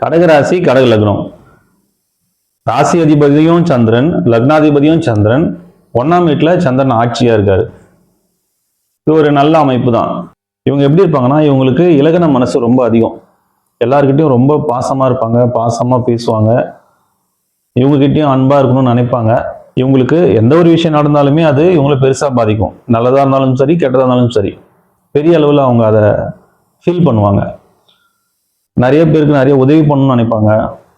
கடகராசி கடக லக்னம். ராசி அதிபதியும் சந்திரன், லக்னாதிபதியும் சந்திரன், 1ஆம் வீட்டுல சந்திரன் ஆட்சியா இருக்காரு. இது ஒரு நல்ல அமைப்பு தான். இவங்க எப்படி இருப்பாங்கன்னா, இவங்களுக்கு இலகன மனசு ரொம்ப அதிகம். எல்லாருக்கிட்டையும் ரொம்ப பாசமா இருப்பாங்க, பாசமா பேசுவாங்க, இவங்ககிட்டயும் அன்பா இருக்கணும்னு நினைப்பாங்க. இவங்களுக்கு எந்த ஒரு விஷயம் நடந்தாலுமே அது இவங்களை பெருசா பாதிக்கும். நல்லதா இருந்தாலும் சரி, கெட்டதா இருந்தாலும் சரி, பெரிய அளவில் அவங்க அதை ஃபீல் பண்ணுவாங்க. நிறைய பேருக்கு நிறைய உதவி பண்ணணும்னு நினைப்பாங்க.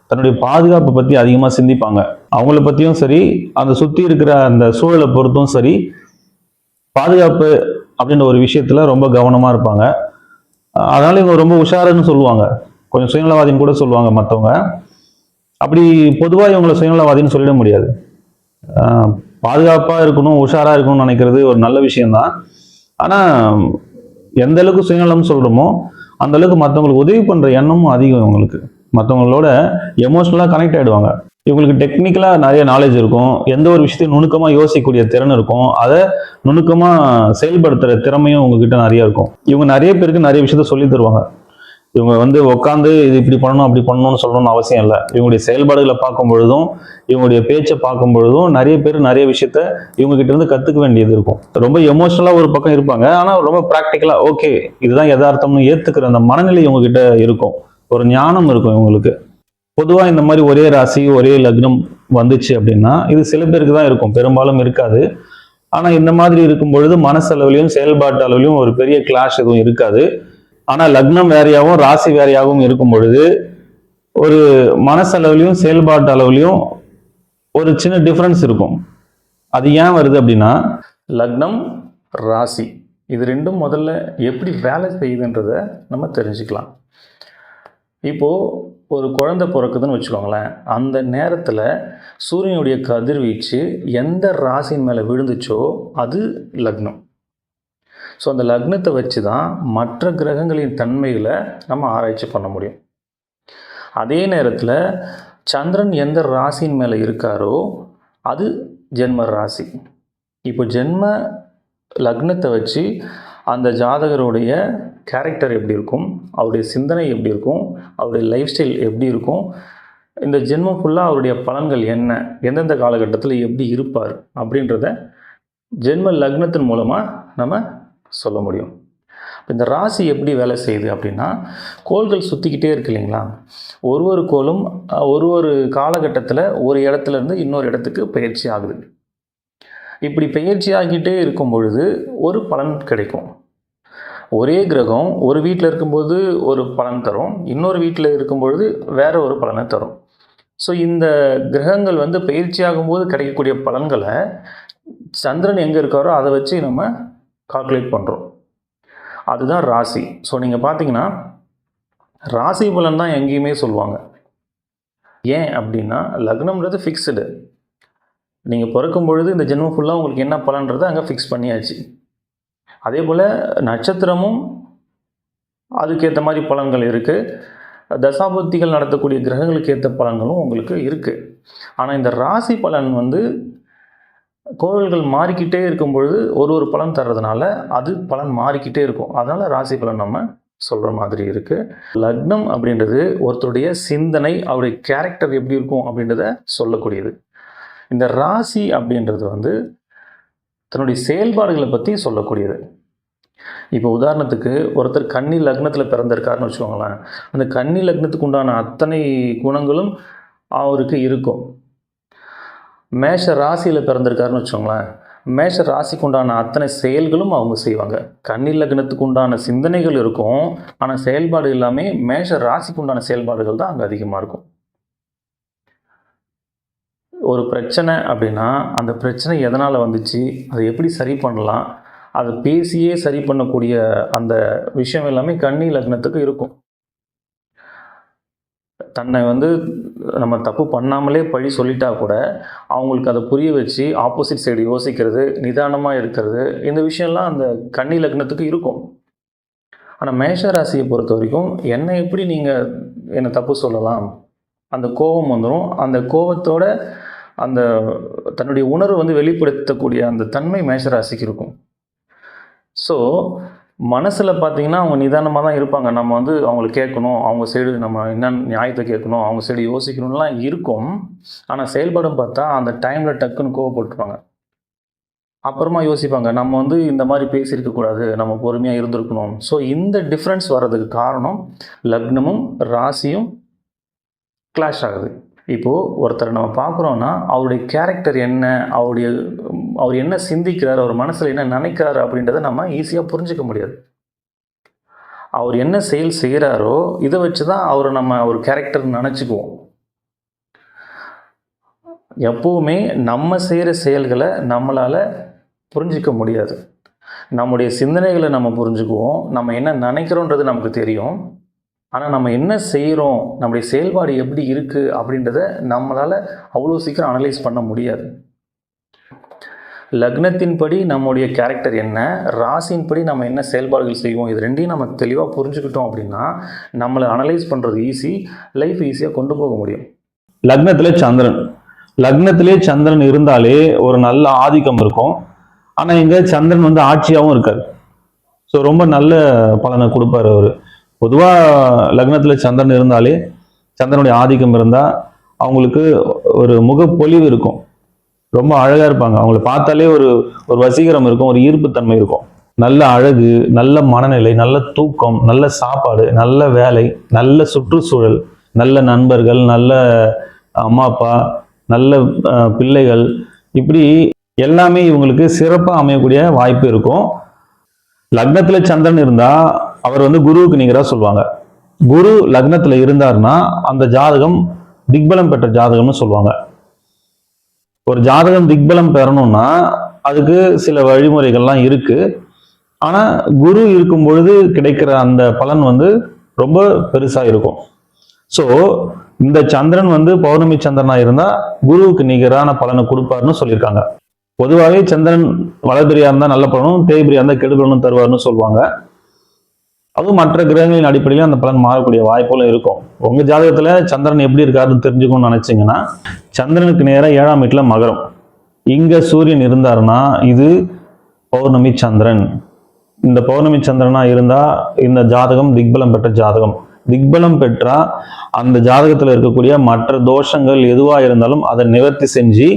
தன்னுடைய பாதுகாப்பை பற்றி அதிகமாக சிந்திப்பாங்க. அவங்கள பற்றியும் சரி, அந்த சுற்றி இருக்கிற அந்த சூழலை பொறுத்தும் சரி, பாதுகாப்பு அப்படின்ற ஒரு விஷயத்துல ரொம்ப கவனமாக இருப்பாங்க. அதனால இவங்க ரொம்ப உஷாருன்னு சொல்லுவாங்க. கொஞ்சம் சுயநலவாதின்னு கூட சொல்லுவாங்க மற்றவங்க. அப்படி பொதுவாக இவங்களை சுயநலவாதின்னு சொல்லிட முடியாது. பாதுகாப்பாக இருக்கணும், உஷாராக இருக்கணும்னு நினைக்கிறது ஒரு நல்ல விஷயம்தான். ஆனால் எந்த அளவுக்கு சுயநலம் சொல்கிறோமோ அந்த அளவுக்கு மற்றவங்களுக்கு உதவி பண்ணுற எண்ணமும் அதிகம் இவங்களுக்கு. மற்றவங்களோட எமோஷனலாக கனெக்ட் ஆகிடுவாங்க. இவங்களுக்கு டெக்னிக்கலாக நிறைய நாலேஜ் இருக்கும். எந்த ஒரு விஷயத்தையும் நுணுக்கமாக யோசிக்கக்கூடிய திறன் இருக்கும். அதை நுணுக்கமாக செயல்படுத்துகிற திறமையும் உங்ககிட்ட நிறைய இருக்கும். இவங்க நிறைய பேருக்கு நிறைய விஷயத்த சொல்லி தருவாங்க. இவங்க உட்காந்து இது இப்படி பண்ணணும் அப்படி பண்ணணும்னு சொல்லணும்னு அவசியம் இல்லை. இவங்களுடைய செயல்பாடுகளை பார்க்கும் பொழுதும், இவங்களுடைய பேச்சை பார்க்கும் பொழுதும் நிறைய பேர் நிறைய விஷயத்த இவங்க கிட்ட இருந்து கத்துக்க வேண்டியது இருக்கும். ரொம்ப எமோஷனலா ஒரு பக்கம் இருப்பாங்க, ஆனா ரொம்ப பிராக்டிக்கலா ஓகே இதுதான் யதார்த்தம்னு ஏத்துக்கிற அந்த மனநிலை இவங்க கிட்ட இருக்கும். ஒரு ஞானம் இருக்கும் இவங்களுக்கு. பொதுவா இந்த மாதிரி ஒரே ராசி ஒரே லக்னம் வந்துச்சு அப்படின்னா இது சில பேருக்கு தான் இருக்கும், பெரும்பாலும் இருக்காது. ஆனா இந்த மாதிரி இருக்கும் பொழுது மனசளவிலையும் செயல்பாட்டு அளவிலையும் ஒரு பெரிய கிளாஷ் எதுவும் இருக்காது. ஆனா லக்னம் வேறையாகவும் ராசி வேறையாகவும் இருக்கும் பொழுது ஒரு மனசளவுலையும் செயல்பாட்டு அளவுலையும் ஒரு சின்ன டிஃபரன்ஸ் இருக்கும். அது ஏன் வருது அப்படின்னா, லக்னம் ராசி இது ரெண்டும் முதல்ல எப்படி வேலை செய்யுதுன்றத நம்ம தெரிஞ்சுக்கலாம். இப்போ ஒரு குழந்தை பிறக்குதுன்னு வச்சுக்கோங்களேன். அந்த நேரத்தில் சூரியனுடைய கதிர்வீச்சு எந்த ராசியின் மேலே விழுந்துச்சோ அது லக்னம். ஸோ அந்த லக்னத்தை வச்சு தான் மற்ற கிரகங்களின் தன்மைகளை நம்ம ஆராய்ச்சி பண்ண முடியும். அதே நேரத்தில் சந்திரன் எந்த ராசியின் மேலே இருக்காரோ அது ஜென்ம ராசி. இப்போ ஜென்ம லக்னத்தை வச்சு அந்த ஜாதகருடைய கேரக்டர் எப்படி இருக்கும், அவருடைய சிந்தனை எப்படி இருக்கும், அவருடைய லைஃப் ஸ்டைல் எப்படி இருக்கும், இந்த ஜென்மம் ஃபுல்லாக அவருடைய பலன்கள் என்ன, எந்தெந்த காலகட்டத்தில் எப்படி இருப்பார் அப்படின்றத ஜென்ம லக்னத்தின் மூலமாக நம்ம சொல்ல முடியும். இந்த ராசி எப்படி வேலை செய்யுது அப்படின்னா, கோள்கள் சுற்றிக்கிட்டே இருக்கு இல்லைங்களா. ஒரு கோளும் ஒரு காலகட்டத்தில் ஒரு இடத்துலேருந்து இன்னொரு இடத்துக்கு பயிற்சி ஆகுது. இப்படி பயிற்சி ஆகிட்டே இருக்கும் பொழுது ஒரு பலன் கிடைக்கும். ஒரே கிரகம் ஒரு வீட்டில் இருக்கும்போது ஒரு பலன் தரும், இன்னொரு வீட்டில் இருக்கும்பொழுது வேற ஒரு பலனை தரும். ஸோ இந்த கிரகங்கள் பயிற்சி ஆகும்போது கிடைக்கக்கூடிய பலன்களை சந்திரன் எங்கே இருக்காரோ அதை வச்சு நம்ம கால்குலேட் பண்ணுறோம். அதுதான் ராசி. ஸோ நீங்கள் பார்த்தீங்கன்னா ராசி பலன் தான் எங்கேயுமே சொல்லுவாங்க. ஏன் அப்படின்னா லக்னம்ன்றது ஃபிக்ஸ்டு. நீங்கள் பிறக்கும் பொழுது இந்த ஜென்மம் ஃபுல்லாக உங்களுக்கு என்ன பலன்றதை அங்கே ஃபிக்ஸ் பண்ணியாச்சு. அதே போல் நட்சத்திரமும் அதுக்கேற்ற மாதிரி பலன்கள் இருக்குது. தசாபுத்திகள் நடத்தக்கூடிய கிரகங்களுக்கு ஏற்ற பலன்களும் உங்களுக்கு இருக்குது. ஆனால் இந்த ராசி பலன் கோள்கள் மாறிக்கிட்டே இருக்கும் பொழுது ஒரு பலன் தர்றதுனால அது பலன் மாறிக்கிட்டே இருக்கும். அதனால் ராசி பலன் நம்ம சொல்கிற மாதிரி இருக்குது. லக்னம் அப்படின்றது ஒருத்தருடைய சிந்தனை, அவருடைய கேரக்டர் எப்படி இருக்கும் அப்படின்றத சொல்லக்கூடியது. இந்த ராசி அப்படின்றது தன்னுடைய செயல்பாடுகளை பற்றி சொல்லக்கூடியது. இப்போ உதாரணத்துக்கு ஒருத்தர் கன்னி லக்னத்தில் பிறந்திருக்காருன்னு வச்சுக்கோங்களேன். அந்த கன்னி லக்னத்துக்கு உண்டான அத்தனை குணங்களும் அவருக்கு இருக்கும். மேஷ ராசியில் பிறந்திருக்காருன்னு வச்சுக்கோங்களேன். மேஷ ராசிக்கு உண்டான அத்தனை செயல்களும் அவங்க செய்வாங்க. கன்னி லக்னத்துக்கு உண்டான சிந்தனைகள் இருக்கும், ஆனால் செயல்பாடு எல்லாமே மேஷ ராசிக்கு உண்டான செயல்பாடுகள் தான் அங்கே அதிகமாக இருக்கும். ஒரு பிரச்சனை அப்படின்னா அந்த பிரச்சனை எதனால் வந்துச்சு, அதை எப்படி சரி பண்ணலாம், அதை பேசியே சரி பண்ணக்கூடிய அந்த விஷயம் எல்லாமே கன்னி லக்னத்துக்கு இருக்கும். தன்னை நம்ம தப்பு பண்ணாமலே பழி சொல்லிட்டா கூட அவங்களுக்கு அதை புரிய வச்சு ஆப்போசிட் சைடு யோசிக்கிறது, நிதானமாக இருக்கிறது, இந்த விஷயம்லாம் அந்த கன்னி லக்னத்துக்கு இருக்கும். ஆனால் மேஷ ராசியை பொறுத்த வரைக்கும் என்னை எப்படி நீங்கள் என்னை தப்பு சொல்லலாம், அந்த கோபம் வந்துடும். அந்த கோபத்தோட அந்த தன்னுடைய உணர்வு வெளிப்படுத்தக்கூடிய அந்த தன்மை மேஷராசிக்கு இருக்கும். ஸோ மனசில் பார்த்தீங்கன்னா அவங்க நிதானமாக தான் இருப்பாங்க. நம்ம வந்து அவங்கள கேட்கணும், அவங்க சைடு நம்ம என்ன நியாயத்தை கேட்கணும், அவங்க சைடு யோசிக்கணும்லாம் இருக்கும். ஆனால் செயல்படும் பார்த்தா அந்த டைமில் டக்குன்னு கோவப்பட்டுருவாங்க. அப்புறமா யோசிப்பாங்க, நம்ம வந்து இந்த மாதிரி பேசியிருக்கக்கூடாது, நம்ம பொறுமையாக இருந்திருக்கணும். ஸோ இந்த டிஃப்ரென்ஸ் வர்றதுக்கு காரணம் லக்னமும் ராசியும் கிளாஷ் ஆகுது. இப்போது ஒருத்தரை நம்ம பார்க்குறோன்னா அவருடைய கேரக்டர் என்ன, அவர் என்ன சிந்திக்கிறார், அவர் மனசில் என்ன நினைக்கிறாரு அப்படின்றத நம்ம ஈஸியாக புரிஞ்சிக்க முடியாது. அவர் என்ன செயல் செய்கிறாரோ இதை வச்சு தான் அவரை நம்ம ஒரு கேரக்டர் நினச்சிக்குவோம். எப்போவுமே நம்ம செய்கிற செயல்களை நம்மளால் புரிஞ்சிக்க முடியாது. நம்முடைய சிந்தனைகளை நம்ம புரிஞ்சுக்குவோம், நம்ம என்ன நினைக்கிறோன்றது நமக்கு தெரியும். ஆனால் நம்ம என்ன செய்கிறோம், நம்முடைய செயல்பாடு எப்படி இருக்குது அப்படின்றத நம்மளால் அவ்வளோ சீக்கிரம் அனலைஸ் பண்ண முடியாது. லக்னத்தின்படி நம்முடைய கேரக்டர் என்ன, ராசியின்படி நம்ம என்ன செயல்பாடுகள் செய்வோம், இது ரெண்டையும் நம்ம தெளிவாக புரிஞ்சுக்கிட்டோம் அப்படின்னா நம்மளை அனலைஸ் பண்ணுறது ஈஸி, லைஃப் ஈஸியாக கொண்டு போக முடியும். லக்னத்திலே சந்திரன் இருந்தாலே ஒரு நல்ல ஆதிக்கம் இருக்கும். ஆனால் இங்கே சந்திரன் வந்து ஆட்சியாகவும் இருக்கார். ஸோ ரொம்ப நல்ல பலனை கொடுப்பார் அவர். பொதுவாக லக்னத்தில் சந்திரன் இருந்தாலே, சந்திரனுடைய ஆதிக்கம் இருந்தால் அவங்களுக்கு ஒரு முகப்பொலிவு இருக்கும், ரொம்ப அழகாக இருப்பாங்க. அவங்கள பார்த்தாலே ஒரு வசீகரம் இருக்கும், ஒரு ஈர்ப்புத்தன்மை இருக்கும். நல்ல அழகு, நல்ல மனநிலை, நல்ல தூக்கம், நல்ல சாப்பாடு, நல்ல வேலை, நல்ல சுற்றுச்சூழல், நல்ல நண்பர்கள், நல்ல அம்மா அப்பா, நல்ல பிள்ளைகள், இப்படி எல்லாமே இவங்களுக்கு சிறப்பாக அமையக்கூடிய வாய்ப்பு இருக்கும். லக்னத்தில் சந்திரன் இருந்தால் அவர் வந்து குருவுக்கு நிகராக சொல்லுவாங்க. குரு லக்னத்தில் இருந்தார்னா அந்த ஜாதகம் திக்பலம் பெற்ற ஜாதகம்னு சொல்லுவாங்க. ஒரு ஜாதகம் திக்பலம் பெறணும்னா அதுக்கு சில வழிமுறைகள்லாம் இருக்கு. ஆனால் குரு இருக்கும் பொழுது கிடைக்கிற அந்த பலன் வந்து ரொம்ப பெருசாக இருக்கும். ஸோ இந்த சந்திரன் வந்து பௌர்ணமி சந்திரனா இருந்தால் குருவுக்கு நிகரான பலனை கொடுப்பாருன்னு சொல்லியிருக்காங்க. பொதுவாகவே சந்திரன் வளர்பிரியா இருந்தால் நல்ல பலனும், தேய்பிரியா இருந்தால் கெடுபலனும் தருவார்னு சொல்லுவாங்க. அதுவும் மற்ற கிரகங்களின் அடிப்படையில் அந்த பலன் மாறக்கூடிய வாய்ப்புகளும் இருக்கும். உங்க ஜாதகத்துல சந்திரன் எப்படி இருக்காருன்னு தெரிஞ்சுக்கணும்னு நினைச்சீங்கன்னா, சந்திரனுக்கு நேராக 7ஆம் வீட்டுல மகரம், இங்க சூரியன் இருந்தாருன்னா இது பௌர்ணமி சந்திரன். இந்த பௌர்ணமி சந்திரனா இருந்தா இந்த ஜாதகம் திக்பலம் பெற்ற ஜாதகம். திக்பலம் பெற்றா அந்த ஜாதகத்துல இருக்கக்கூடிய மற்ற தோஷங்கள் எதுவா இருந்தாலும் அதை நிவர்த்தி செஞ்சு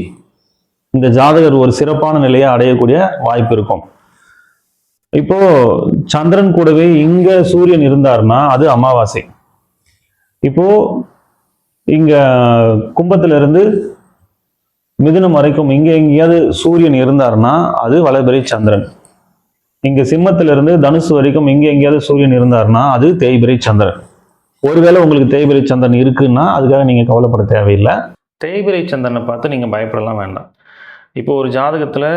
இந்த ஜாதகர் ஒரு சிறப்பான நிலையை அடையக்கூடிய வாய்ப்பு இருக்கும். இப்போ சந்திரன் கூடவே இங்க சூரியன் இருந்தாருன்னா அது அமாவாசை. இப்போ இங்க கும்பத்துல இருந்து மிதுனம் வரைக்கும் இங்க எங்கேயாவது சூரியன் இருந்தாருன்னா அது வளர்பிறை சந்திரன். இங்க சிம்மத்துல இருந்து தனுசு வரைக்கும் இங்க எங்கேயாவது சூரியன் இருந்தாருன்னா அது தேய்பிறை சந்திரன். ஒருவேளை உங்களுக்கு தேய்பிறை சந்திரன் இருக்குன்னா அதுக்காக நீங்க கவலைப்பட தேவையில்லை. தேய்பிறை சந்திரனை பார்த்து நீங்க பயப்படலாம் வேண்டாம். இப்போ ஒரு ஜாதகத்தில்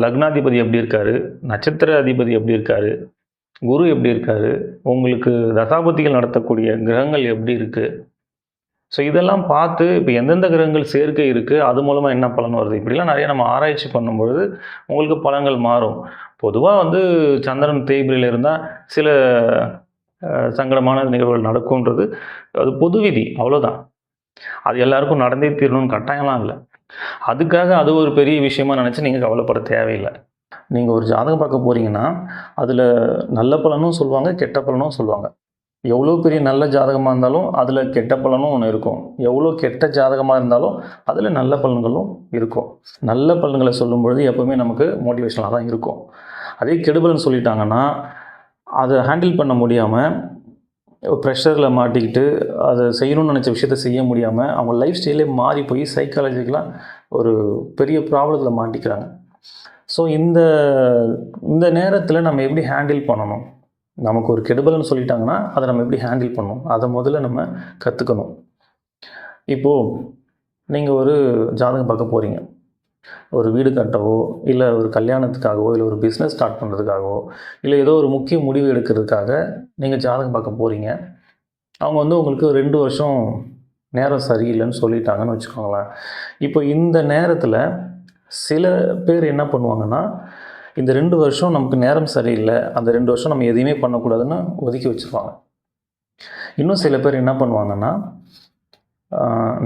லக்னாதிபதி எப்படி இருக்காரு, நட்சத்திர அதிபதி எப்படி இருக்காரு, குரு எப்படி இருக்காரு, உங்களுக்கு தசாபதிகள் நடத்தக்கூடிய கிரகங்கள் எப்படி இருக்குது, ஸோ இதெல்லாம் பார்த்து இப்போ எந்தெந்த கிரகங்கள் சேர்க்கை இருக்குது, அது மூலமாக என்ன பலன் வருது, இப்படிலாம் நிறைய நம்ம ஆராய்ச்சி பண்ணும்பொழுது உங்களுக்கு பலன்கள் மாறும். பொதுவாக வந்து சந்திரன் தேய்பிரையில் இருந்தால் சில சங்கடமான நிகழ்வுகள் நடக்கும்ன்றது அது பொது விதி, அவ்வளோதான். அது எல்லாருக்கும் நடந்தே தீரணும்னு கட்டாயம்லாம் இல்லை. அதுக்காக அது ஒரு பெரிய விஷயமா நினச்சி நீங்கள் கவலைப்பட தேவையில்லை. நீங்கள் ஒரு ஜாதகம் பார்க்க போகிறீங்கன்னா அதில் நல்ல பலனும் சொல்லுவாங்க, கெட்ட பலனும் சொல்லுவாங்க. எவ்வளோ பெரிய நல்ல ஜாதகமாக இருந்தாலும் அதில் கெட்ட பலனும் ஒன்று இருக்கும், எவ்வளோ கெட்ட ஜாதகமாக இருந்தாலும் அதில் நல்ல பலன்களும் இருக்கும். நல்ல பலன்களை சொல்லும்பொழுது எப்போவுமே நமக்கு மோட்டிவேஷனாக தான் இருக்கும். அதே கெடுபலன் சொல்லிட்டாங்கன்னா அதை ஹேண்டில் பண்ண முடியாமல் ப்ரெஷரில் மாட்டிக்கிட்டு அதை செய்யணும்னு நினச்ச விஷயத்த செய்ய முடியாமல் அவங்க லைஃப் ஸ்டைலே மாறி போய் சைக்காலஜிக்கலாக ஒரு பெரிய ப்ராப்ளத்தில் மாட்டிக்கிறாங்க. ஸோ இந்த நேரத்தில் நம்ம எப்படி ஹேண்டில் பண்ணணும், நமக்கு ஒரு கெடுபலன்னு சொல்லிட்டாங்கன்னா அதை நம்ம எப்படி ஹேண்டில் பண்ணணும், அதை முதல்ல நம்ம கற்றுக்கணும். இப்போது நீங்கள் ஒரு ஜாதகம் பார்க்க போகிறீங்க, ஒரு வீடு கட்டவோ இல்லை ஒரு கல்யாணத்துக்காகவோ இல்லை ஒரு பிஸ்னஸ் ஸ்டார்ட் பண்ணுறதுக்காகவோ இல்லை ஏதோ ஒரு முக்கிய முடிவு எடுக்கிறதுக்காக நீங்கள் ஜாதகம் பார்க்க போகிறீங்க. அவங்க வந்து உங்களுக்கு 2 வருஷம் நேரம் சரியில்லைன்னு சொல்லிட்டாங்கன்னு வச்சுக்கோங்களேன். இப்போ இந்த நேரத்தில் சில பேர் என்ன பண்ணுவாங்கன்னா, இந்த 2 வருஷம் நமக்கு நேரம் சரியில்லை, அந்த 2 வருஷம் நம்ம எதையுமே பண்ணக்கூடாதுன்னு ஒதுக்கி வச்சுருவாங்க. இன்னும் சில பேர் என்ன பண்ணுவாங்கன்னா,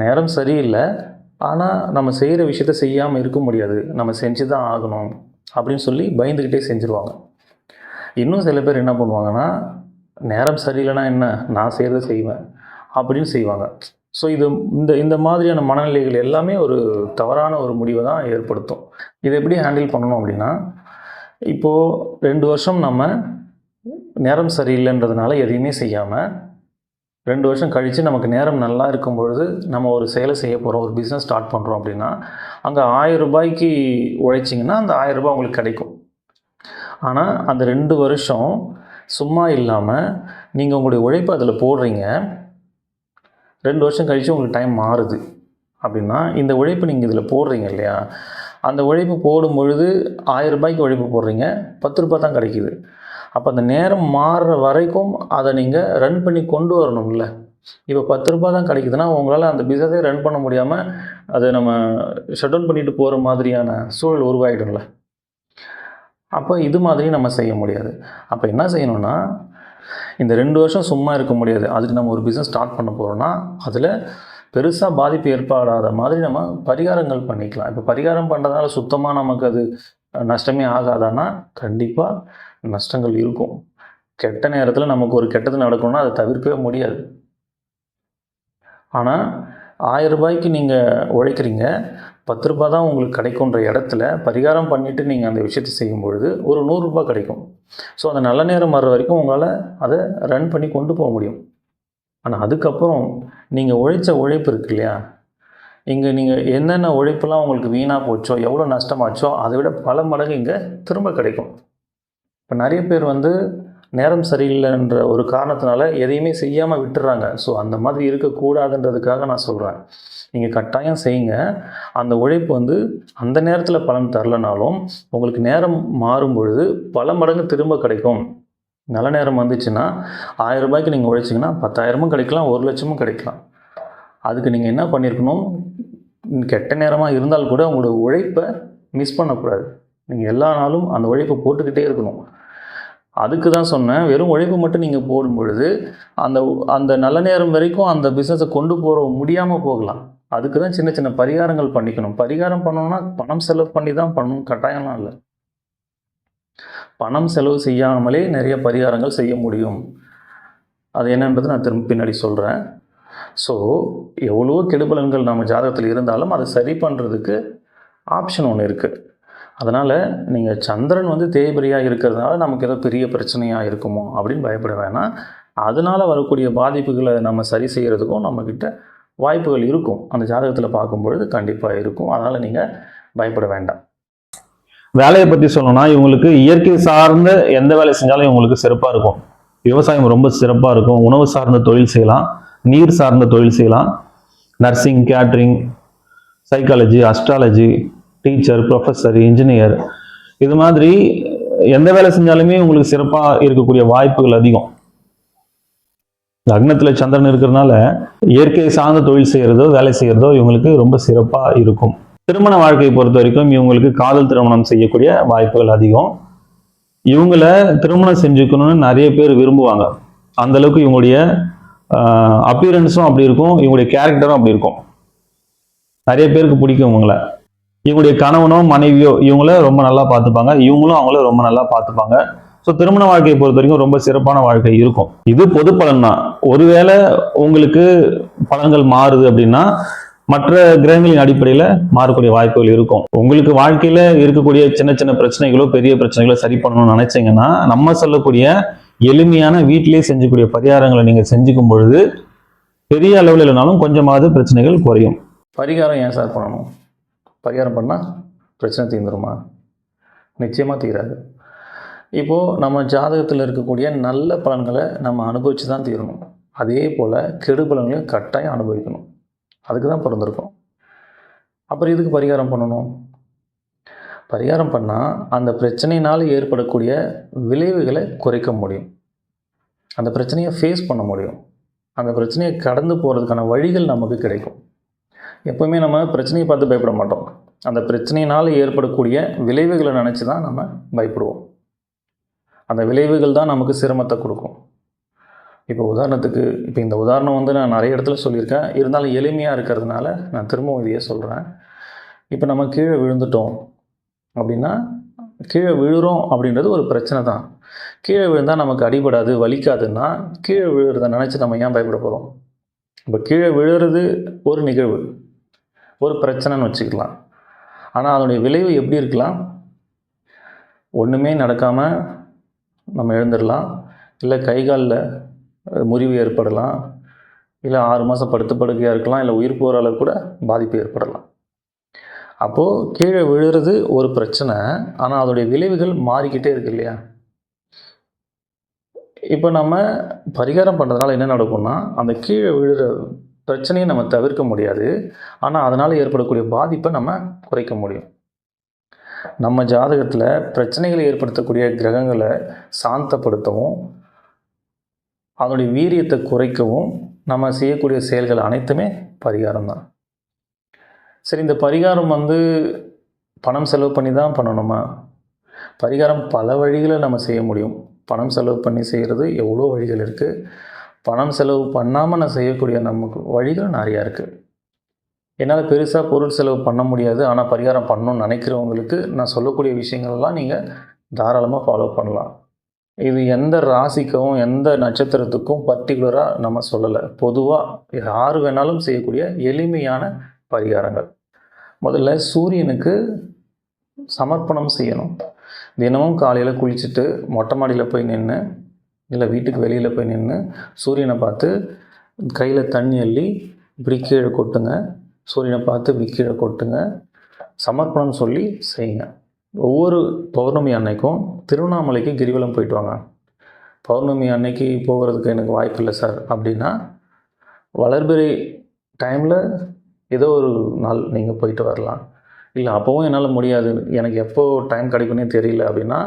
நேரம் சரியில்லை ஆனால் நம்ம செய்கிற விஷயத்த செய்யாமல் இருக்க முடியாது, நம்ம செஞ்சு தான் ஆகணும் அப்படின்னு சொல்லி பயந்துக்கிட்டே செஞ்சுருவாங்க. இன்னும் சில பேர் என்ன பண்ணுவாங்கன்னா, நேரம் சரியில்லைனா என்ன, நான் செய்கிறத செய்வேன் அப்படின்னு செய்வாங்க. ஸோ இது இந்த மாதிரியான மனநிலைகள் எல்லாமே ஒரு தவறான ஒரு முடிவை தான் ஏற்படுத்தும். இதை எப்படி ஹேண்டில் பண்ணணும் அப்படின்னா, இப்போது 2 வருஷம் நம்ம நேரம் சரியில்லைன்றதுனால எதையுமே செய்யாமல் 2 வருஷம் கழித்து நமக்கு நேரம் நல்லா இருக்கும் பொழுது நம்ம ஒரு செயலை செய்ய போகிறோம், ஒரு பிஸ்னஸ் ஸ்டார்ட் பண்ணுறோம் அப்படின்னா, அங்கே 1000 ரூபாய்க்கு உழைச்சிங்கன்னா அந்த 1000 ரூபாய் உங்களுக்கு கிடைக்கும். ஆனால் அந்த 2 வருஷம் சும்மா இல்லாமல் நீங்கள் உங்களுடைய உழைப்பை அதில் போடுறீங்க. 2 வருஷம் கழித்து உங்களுக்கு டைம் மாறுது அப்படின்னா, இந்த உழைப்பு நீங்கள் இதில் போடுறீங்க இல்லையா, அந்த உழைப்பு போடும் பொழுது 1000 ரூபாய்க்கு உழைப்பு போடுறீங்க, 10 ரூபாய் தான் கிடைக்கிது. அப்போ அந்த நேரம் மாறுற வரைக்கும் அதை நீங்கள் ரன் பண்ணி கொண்டு வரணும்ல. இப்போ 10 ரூபாய் தான் கிடைக்குதுன்னா உங்களால் அந்த பிஸ்னஸே ரன் பண்ண முடியாமல் அதை நம்ம ஷட் டவுன் பண்ணிட்டு போகிற மாதிரியான சூழல் உருவாகிடும்ல. அப்போ இது மாதிரி நம்ம செய்ய முடியாது. அப்போ என்ன செய்யணும்னா, இந்த 2 வருஷம் சும்மா இருக்க முடியாது. அதுக்கு நம்ம ஒரு பிஸ்னஸ் ஸ்டார்ட் பண்ண போகிறோன்னா அதில் பெருசாக பாதிப்பு ஏற்படாத மாதிரி நம்ம பரிகாரங்கள் பண்ணிக்கலாம். இப்போ பரிகாரம் பண்ணுறதுனால சுத்தமாக நமக்கு அது நஷ்டமே ஆகாதான்னா கண்டிப்பாக நஷ்டங்கள் இருக்கும். கெட்ட நேரத்தில் நமக்கு ஒரு கெட்டது நடக்கணும்னா அதை தவிர்க்கவே முடியாது. ஆனால் 1000 ரூபாய்க்கு நீங்கள் உழைக்கிறீங்க, 10 ரூபாய் தான் உங்களுக்கு கிடைக்குன்ற இடத்துல பரிகாரம் பண்ணிவிட்டு நீங்கள் அந்த விஷயத்தை செய்யும் பொழுது ஒரு 100 ரூபாய் கிடைக்கும். ஸோ அந்த நல்ல நேரம் வர்ற வரைக்கும் உங்களால் அதை ரன் பண்ணி கொண்டு போக முடியும். ஆனால் அதுக்கப்புறம் நீங்கள் உழைச்ச உழைப்பு இருக்கு இல்லையா, இங்கே நீங்கள் என்னென்ன உழைப்பெல்லாம் உங்களுக்கு வீணாக போச்சோ, எவ்வளோ நஷ்டமாச்சோ அதை விட பல மடங்கு இங்கே திரும்ப கிடைக்கும். இப்போ நிறைய பேர் நேரம் சரியில்லைன்ற ஒரு காரணத்தினால எதையுமே செய்யாமல் விட்டுறாங்க. ஸோ அந்த மாதிரி இருக்கக்கூடாதுன்றதுக்காக நான் சொல்கிறேன், நீங்கள் கட்டாயம் செய்யுங்க. அந்த உழைப்பு அந்த நேரத்தில் பலன் தரலனாலும் உங்களுக்கு நேரம் மாறும் பொழுது பல மடங்கு திரும்ப கிடைக்கும். நல்ல நேரம் வந்துச்சுன்னா 1000 ரூபாய்க்கு நீங்கள் உழைச்சிங்கன்னா 10,000 கிடைக்கலாம், 1 லட்சமும் கிடைக்கலாம். அதுக்கு நீங்கள் என்ன பண்ணியிருக்கணும், கெட்ட நேரமாக இருந்தால் கூட உங்களோட உழைப்பை மிஸ் பண்ணக்கூடாது. நீங்கள் எல்லா நாளும் அந்த உழைப்பை போட்டுக்கிட்டே இருக்கணும். அதுக்கு தான் சொன்னேன், வெறும் உழைப்பு மட்டும் நீங்கள் போடும் பொழுது அந்த நல்ல நேரம் வரைக்கும் அந்த பிஸ்னஸை கொண்டு போக முடியாமல் போகலாம். அதுக்கு தான் சின்ன சின்ன பரிகாரங்கள் பண்ணிக்கணும். பரிகாரம் பண்ணணும்னா பணம் செலவு பண்ணி தான் பண்ணணும், கட்டாயம்லாம் இல்லை. பணம் செலவு செய்யாமலே நிறைய பரிகாரங்கள் செய்ய முடியும். அது என்னன்றது நான் திரும்ப பின்னாடி சொல்கிறேன். ஸோ எவ்வளோ கெடுபலன்கள் நம்ம ஜாதகத்தில் இருந்தாலும் அதை சரி பண்ணுறதுக்கு ஆப்ஷன் ஒன்று இருக்குது. அதனால் நீங்கள் சந்திரன் தேய்பிரியாக இருக்கிறதுனால நமக்கு ஏதோ பெரிய பிரச்சனையாக இருக்குமோ அப்படின்னு பயப்பட வேணாம். அதனால் வரக்கூடிய பாதிப்புகளை நம்ம சரி செய்கிறதுக்கும் நம்மக்கிட்ட வாய்ப்புகள் இருக்கும். அந்த ஜாதகத்தில் பார்க்கும்பொழுது கண்டிப்பாக இருக்கும். அதனால் நீங்கள் பயப்பட வேண்டாம். வேலையை பற்றி சொல்லணும்னா, இவங்களுக்கு இயற்கை சார்ந்த எந்த வேலை செஞ்சாலும் இவங்களுக்கு சிறப்பாக இருக்கும். விவசாயம் ரொம்ப சிறப்பாக இருக்கும். உணவு சார்ந்த தொழில் செய்யலாம், நீர் சார்ந்த தொழில் செய்யலாம், nursing, catering, psychology, astrology, teacher, professor, engineer, இது மாதிரி எந்த வேலை செஞ்சாலுமே உங்களுக்கு சிறப்பாக இருக்கக்கூடிய வாய்ப்புகள் அதிகம். லக்னத்தில் சந்திரன் இருக்கிறதுனால இயற்கை சார்ந்த தொழில் செய்கிறதோ வேலை செய்கிறதோ இவங்களுக்கு ரொம்ப சிறப்பாக இருக்கும். திருமண வாழ்க்கையை பொறுத்த வரைக்கும் இவங்களுக்கு காதல் திருமணம் செய்யக்கூடிய வாய்ப்புகள் அதிகம். இவங்கள திருமணம் செஞ்சுக்கணும்னு நிறைய பேர் விரும்புவாங்க. அந்த அளவுக்கு இவங்களுடைய அப்பியரன்ஸும் அப்படி இருக்கும், இவங்களுடைய கேரக்டரும் அப்படி இருக்கும். நிறைய பேருக்கு பிடிக்கும் இவங்கள. இவங்களுடைய கணவனோ மனைவியோ இவங்கள ரொம்ப நல்லா பார்த்துப்பாங்க, இவங்களும் அவங்கள ரொம்ப நல்லா பார்த்துப்பாங்க. ஸோ திருமண வாழ்க்கையை பொறுத்த வரைக்கும் ரொம்ப சிறப்பான வாழ்க்கை இருக்கும். இது பொது பலன் தான். ஒருவேளை உங்களுக்கு பலன்கள் மாறுது அப்படின்னா மற்ற கிரகங்களின் அடிப்படையில் மாறக்கூடிய வாய்ப்புகள் இருக்கும். உங்களுக்கு வாழ்க்கையில இருக்கக்கூடிய சின்ன சின்ன பிரச்சனைகளோ பெரிய பிரச்சனைகளோ சரி பண்ணணும்னு நினைச்சீங்கன்னா நம்ம சொல்லக்கூடிய எளிமையான வீட்டிலேயே செஞ்சக்கூடிய பரிகாரங்களை நீங்க செஞ்சுக்கும் பொழுது பெரிய அளவில் இல்லைனாலும் கொஞ்சமாவது பிரச்சனைகள் குறையும். பரிகாரம் ஏன் சார் பண்ணணும்? பரிகாரம் பண்ணால் பிரச்சனை தீர்ந்துருமா? நிச்சயமாக தீராது. இப்போது நம்ம ஜாதகத்தில் இருக்கக்கூடிய நல்ல பலன்களை நம்ம அனுபவித்து தான் தீரணும். அதே போல் கெடு பலன்களையும் கட்டாயம் அனுபவிக்கணும். அதுக்கு தான் பிறந்திருக்கோம். அப்புறம் இதுக்கு பரிகாரம் பண்ணணும். பரிகாரம் பண்ணால் அந்த பிரச்சனையினால் ஏற்படக்கூடிய விளைவுகளை குறைக்க முடியும். அந்த பிரச்சனையை ஃபேஸ் பண்ண முடியும். அந்த பிரச்சனையை கடந்து போகிறதுக்கான வழிகள் நமக்கு கிடைக்கும். எப்போவுமே நம்ம பிரச்சனையை பார்த்து பயப்பட மாட்டோம். அந்த பிரச்சனையினால் ஏற்படக்கூடிய விளைவுகளை நினச்சி தான் நம்ம பயப்படுவோம். அந்த விளைவுகள் தான் நமக்கு சிரமத்தை கொடுக்கும். இப்போ உதாரணத்துக்கு இந்த உதாரணம் நான் நிறைய இடத்துல சொல்லியிருக்கேன், இருந்தாலும் எளிமையாக இருக்கிறதுனால நான் திரும்பவும் இதையே சொல்கிறேன். இப்போ நம்ம கீழே விழுந்துட்டோம் அப்படின்னா கீழே விழுறோம் அப்படின்றது ஒரு பிரச்சனை தான். கீழே விழுந்தால் நமக்கு அடிபடாது, வலிக்காதுன்னா கீழே விழுறத நினச்சி நம்ம ஏன் பயப்பட போகிறோம்? இப்போ கீழே விழுறது ஒரு நிகழ்வு, ஒரு பிரச்சனைன்னு வச்சுக்கலாம். ஆனால் அதனுடைய விளைவு எப்படி இருக்கலாம்? ஒன்றுமே நடக்காமல் நம்ம எழுந்துடலாம், இல்லை கை காலில் முறிவு ஏற்படலாம், இல்லை 6 மாதம் படுத்து படுக்கையாக இருக்கலாம், இல்லை உயிர் போகிற அளவுக்கு கூட பாதிப்பு ஏற்படலாம். அப்போது கீழே விழுறது ஒரு பிரச்சனை, ஆனால் அதோடைய விளைவுகள் மாறிக்கிட்டே இருக்கு இல்லையா? இப்போ நம்ம பரிகாரம் பண்ணுறதுனால என்ன நடக்கும்னா, அந்த கீழே விழுற பிரச்சனையை நம்ம தவிர்க்க முடியாது, ஆனால் அதனால் ஏற்படக்கூடிய பாதிப்பை நம்ம குறைக்க முடியும். நம்ம ஜாதகத்தில் பிரச்சனைகளை ஏற்படுத்தக்கூடிய கிரகங்களை சாந்தப்படுத்தவும், அதனுடைய வீரியத்தை குறைக்கவும் நம்ம செய்யக்கூடிய செயல்கள் அனைத்துமே பரிகாரம் தான். சரி, இந்த பரிகாரம் பணம் செலவு பண்ணி தான் பண்ணணுமா? பரிகாரம் பல வழிகளை நம்ம செய்ய முடியும். பணம் செலவு பண்ணி செய்கிறது எவ்வளோ வழிகள் இருக்குது. பணம் செலவு பண்ணாமல் நான் செய்யக்கூடிய நமக்கு வழிகள் நிறையா இருக்குது. என்னால் பெருசாக பொருள் செலவு பண்ண முடியாது, ஆனால் பரிகாரம் பண்ணணும்னு நினைக்கிறவங்களுக்கு நான் சொல்லக்கூடிய விஷயங்கள்லாம் நீங்கள் தாராளமாக ஃபாலோ பண்ணலாம். இது எந்த ராசிக்கும் எந்த நட்சத்திரத்துக்கும் பர்டிகுலராக நம்ம சொல்லலை. பொதுவாக யார் வேணாலும் செய்யக்கூடிய எளிமையான பரிகாரங்கள். முதல்ல சூரியனுக்கு சமர்ப்பணம் செய்யணும். தினமும் காலையில் குளிச்சுட்டு மொட்டை மாடியில் போய் நின்று, இல்லை வீட்டுக்கு வெளியில் போய் நின்று சூரியனை பார்த்து கையில் தண்ணி அள்ளி இப்படி கீழே கொட்டுங்க. சூரியனை பார்த்து இப்படி கீழே கொட்டுங்க. சமர்ப்பணம் சொல்லி செய்யுங்க. ஒவ்வொரு பௌர்ணமி அன்னைக்கும் திருவண்ணாமலைக்கு கிரிவலம் போயிட்டு வாங்க. பௌர்ணமி அன்னைக்கு போகிறதுக்கு எனக்கு வாய்ப்பு இல்லை சார் அப்படின்னா, வளர்பிறை டைமில் ஏதோ ஒரு நாள் நீங்கள் போயிட்டு வரலாம். இல்லை அப்போவும் என்னால் முடியாது, எனக்கு எப்போ டைம் கிடைக்குன்னே தெரியல அப்படின்னா,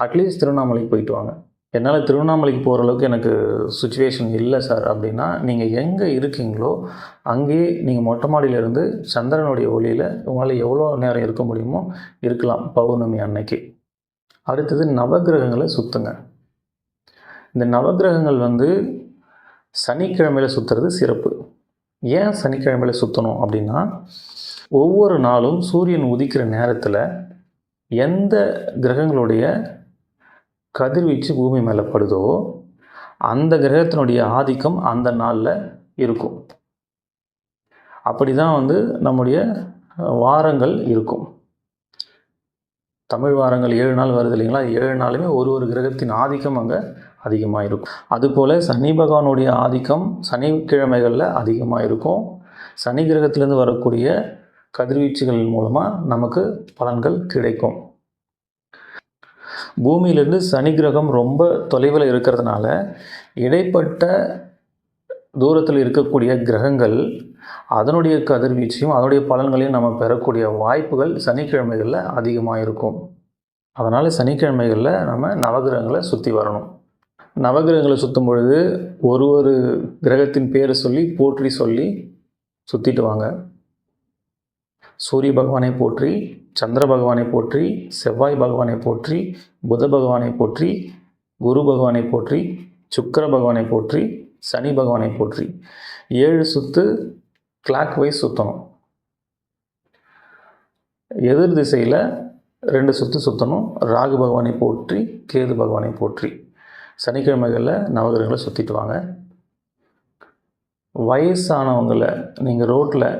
அட்லீஸ்ட் திருவண்ணாமலைக்கு போயிட்டு வாங்க. என்னால் திருவண்ணாமலைக்கு போகிற அளவுக்கு எனக்கு சுச்சுவேஷன் இல்லை சார் அப்படின்னா, நீங்கள் எங்கே இருக்கீங்களோ அங்கேயே நீங்கள் மொட்டை மாடியிலேருந்து சந்திரனுடைய ஒளியில் உங்களால் எவ்வளோ நேரம் இருக்க முடியுமோ இருக்கலாம் பௌர்ணமி அன்னைக்கு. அடுத்தது நவகிரகங்களை சுற்றுங்க. இந்த நவகிரகங்கள் சனிக்கிழமையில் சுற்றுறது சிறப்பு. ஏன் சனிக்கிழமையில் சுற்றணும் அப்படின்னா, ஒவ்வொரு நாளும் சூரியன் உதிக்கிற நேரத்தில் எந்த கிரகங்களுடைய கதிர்வீச்சு பூமி மேலே படுதோ அந்த கிரகத்தினுடைய ஆதிக்கம் அந்த நாளில் இருக்கும். அப்படி தான் நம்முடைய வாரங்கள் இருக்கும். தமிழ் வாரங்கள் 7 நாள் வருது இல்லைங்களா? 7 நாளுமே ஒரு கிரகத்தின் ஆதிக்கம் அங்கே அதிகமாக இருக்கும். அதுபோல் சனி பகவானுடைய ஆதிக்கம் சனிக்கிழமைகளில் அதிகமாக இருக்கும். சனி கிரகத்திலேருந்து வரக்கூடிய கதிர்வீச்சுகள் மூலமாக நமக்கு பலன்கள் கிடைக்கும். பூமியிலிருந்து சனி கிரகம் ரொம்ப தொலைவில் இருக்கிறதுனால இடைப்பட்ட தூரத்தில் இருக்கக்கூடிய கிரகங்கள் அதனுடைய கதிர்வீச்சையும் அதனுடைய பலன்களையும் நம்ம பெறக்கூடிய வாய்ப்புகள் சனிக்கிழமைகளில் அதிகமாக இருக்கும். அதனால் சனிக்கிழமைகளில் நம்ம நவகிரகங்களை சுற்றி வரணும். நவகிரகங்களை சுற்றும் பொழுது ஒரு கிரகத்தின் பேரை சொல்லி போற்றி சொல்லி சுற்றிட்டு வாங்க. சூரிய பகவானை போற்றி, சந்திர பகவானை போற்றி, செவ்வாய் பகவானை போற்றி, புத பகவானை போற்றி, குரு பகவானை போற்றி, சுக்கிர பகவானை போற்றி, சனி பகவானை போற்றி 7 சுற்று கிளாக் வைஸ் சுற்றணும். எதிர் திசையில் 2 சுற்று சுற்றணும். ராகு பகவானை போற்றி, கேது பகவானை போற்றி சனிக்கிழமைகளில் நவகிரகங்களை சுற்றிட்டு வாங்க. வயசானவங்களை நீங்கள் ரோட்டில்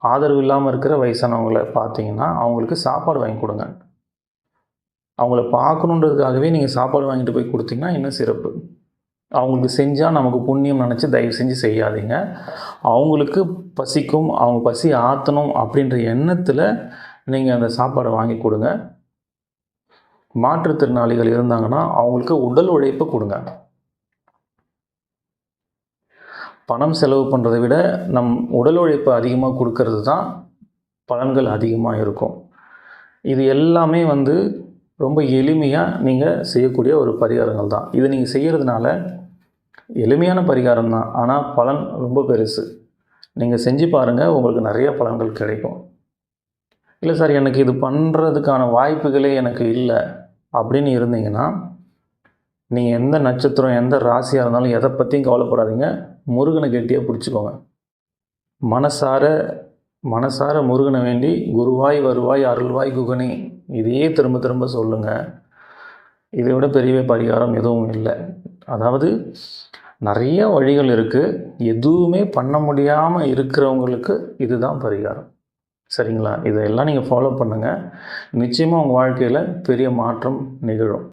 ஆதரவு இல்லாமல் இருக்கிற வயசானவங்களை பார்த்தீங்கன்னா அவங்களுக்கு சாப்பாடு வாங்கி கொடுங்க. அவங்கள பார்க்கணுன்றதுக்காகவே நீங்கள் சாப்பாடு வாங்கிட்டு போய் கொடுத்தீங்கன்னா இன்னும் சிறப்பு. அவங்களுக்கு செஞ்சால் நமக்கு புண்ணியம் நினச்சி தயவு செஞ்சு செய்யாதீங்க. அவங்களுக்கு பசிக்கும், அவங்க பசி ஆற்றணும் அப்படின்ற எண்ணத்தில் நீங்கள் அந்த சாப்பாடை வாங்கி கொடுங்க. மாற்றுத்திறனாளிகள் இருந்தாங்கன்னா அவங்களுக்கு உடல் உழைப்பு கொடுங்க. பணம் செலவு பண்ணுறதை விட நம் உடல் உழைப்பு அதிகமாக கொடுக்கறது தான் பலன்கள் அதிகமாக இருக்கும். இது எல்லாமே ரொம்ப எளிமையாக நீங்கள் செய்யக்கூடிய ஒரு பரிகாரங்கள் தான். இதை நீங்கள் செய்கிறதுனால எளிமையான பரிகாரம் தான், ஆனால் பலன் ரொம்ப பெருசு. நீங்கள் செஞ்சு பாருங்கள், உங்களுக்கு நிறைய பலன்கள் கிடைக்கும். இல்லை சார் எனக்கு இது பண்ணுறதுக்கான வாய்ப்புகளே எனக்கு இல்லை அப்படின்னு இருந்தீங்கன்னா, நீங்கள் எந்த நட்சத்திரம் எந்த ராசியாக இருந்தாலும் எதை பற்றியும் கவலைப்படாதீங்க. முருகனை கெட்டியாக பிடிச்சிக்கோங்க. மனசார முருகனை வேண்டி குருவாய் வருவாய் அருள்வாய் குகனே இதையே திரும்ப திரும்ப சொல்லுங்கள். இதை விட பெரிய பரிகாரம் எதுவும் இல்லை. அதாவது நிறைய வழிகள் இருக்குது. எதுவுமே பண்ண முடியாமல் இருக்கிறவங்களுக்கு இதுதான் பரிகாரம். சரிங்களா? இதெல்லாம் நீங்கள் ஃபாலோ பண்ணுங்கள். நிச்சயமாக உங்கள் வாழ்க்கையில் பெரிய மாற்றம் நிகழும்.